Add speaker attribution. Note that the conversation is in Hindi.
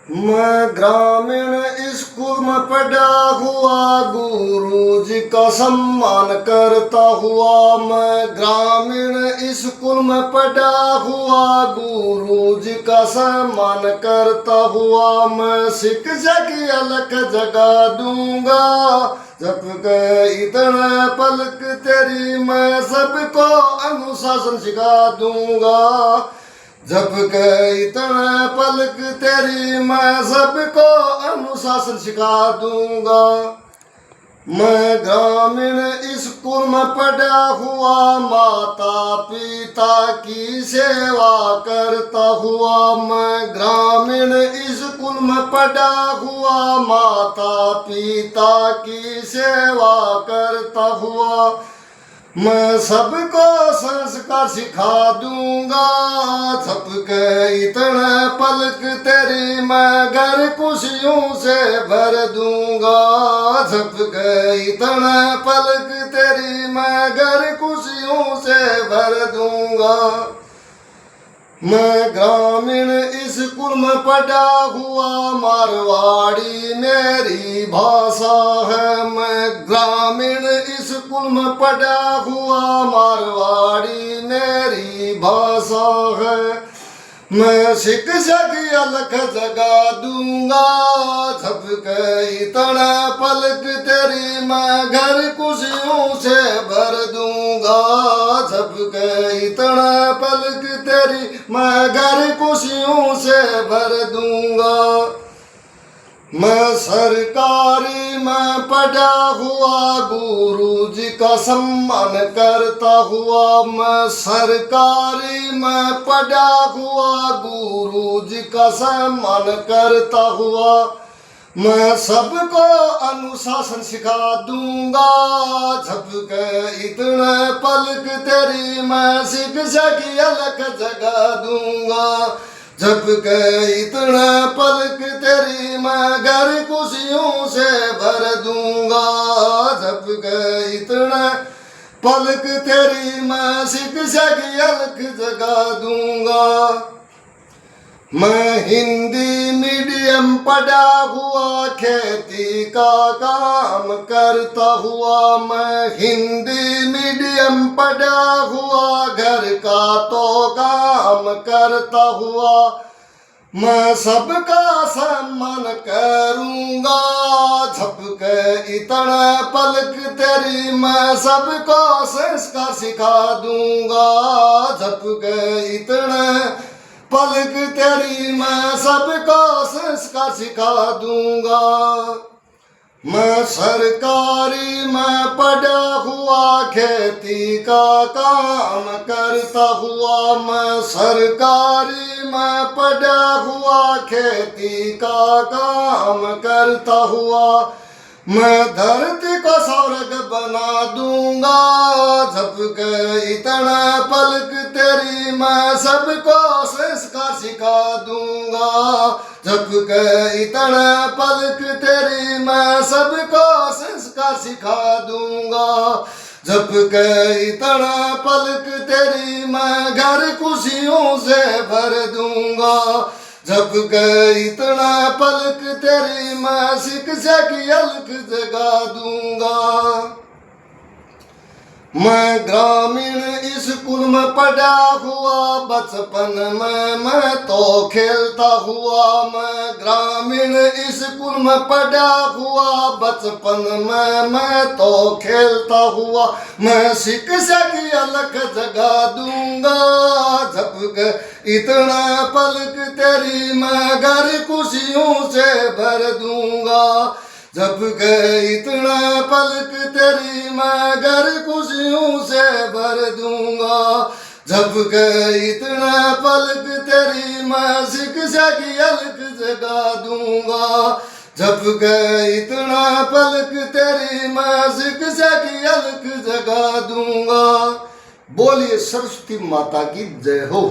Speaker 1: मैं ग्रामीण स्कूल में पढ़ा हुआ, गुरुजी का सम्मान करता हुआ। मैं ग्रामीण स्कूल में पढ़ा हुआ, गुरुजी का सम्मान करता हुआ। मैं शिक्षा की अलग जगा दूंगा, जब गए इतने पलक तेरी मैं सबको अनुशासन सिखा दूंगा। जब गए इतने पलक तेरी मैं सबको अनुशासन सिखा दूंगा। मैं ग्रामीण स्कूल में पढ़ा हुआ, माता पिता की सेवा करता हुआ। मैं ग्रामीण स्कूल में पढ़ा हुआ, माता पिता की सेवा करता हुआ। मैं सबको संस्कार सिखा दूंगा, सबके इतने पलक तेरी मैं घर खुशियों से भर दूंगा। सबके इतने पलक तेरी मैं घर खुशियों से भर दूंगा। मैं ग्रामीण स्कूल में पढ़ा हुआ, मारवाड़ी मेरी भाषा है। मैं ग्रामीण स्कूल में पढ़ा हुआ, मारवाड़ी मेरी भाषा है। मैं शिक्षा की अलग जगा दूंगा, सबके इतना पलक तेरी मैं घर खुशियों से भर दूंगा। सबके इतना पलक तेरी मैं घर खुशियों से भर दूंगा। मैं सरकारी में पढ़ा हुआ, गुरुजी का सम्मान करता हुआ। मैं सरकारी में पढ़ा हुआ, गुरुजी का सम्मान करता हुआ। मैं सबको अनुशासन सिखा दूंगा, सबके इतने पलक तेरी मैं शिक्षा की अलग जगा दूंगा। सबके इतना पलक तेरी मैं घर खुशियों से भर दूंगा। सबके इतना पलक तेरी मैं शिक्षा की अलग जगा दूंगा। मैं हिंदी मीडियम पढ़ा हुआ, खेती का काम करता हुआ। मैं हिंदी मीडियम पढ़ा हुआ, घर का तो काम करता हुआ। मैं सबका सम्मान करूंगा, सबके इतना पलक तेरी मैं सबको संस्कार सिखा दूंगा। सबके इतना पलक तेरी मैं सबको संस्कार सिखा दूंगा। मैं सरकारी में पढ़ा हुआ, खेती का काम करता हुआ। मैं सरकारी में पढ़ा हुआ, खेती का काम करता हुआ। मैं धरती को स्वर्ग बना दूंगा, सबके इतना पलक तेरी मैं सबको संस्कार सिखा दूंगा। सबके इतना पलक तेरी मैं सबको संस्कार सिखा दूंगा। सबके इतना पलक तेरी मैं घर खुशियों से भर दूंगा। सबके इतना पलक तेरी मैं शिक्षा की अलग जगा दूंगा। मैं ग्रामीण स्कूल में पढ़ा हुआ, बचपन में मैं तो खेलता हुआ। मैं ग्रामीण स्कूल में पढ़ा हुआ, बचपन में मैं तो खेलता हुआ। मैं शिक्षा की अलग जगा दूंगा, सबके इतना पलक तेरी मैं घर खुशियों से भर दूंगा। सबके इतना पलक तेरी मैं घर खुशियों से भर दूंगा। सबके इतना पलक तेरी मैं शिक्षा की अलग जगा दूंगा। सबके इतना पलक तेरी मैं शिक्षा की अलग जगा दूंगा। बोलिए सरस्वती माता की जय हो।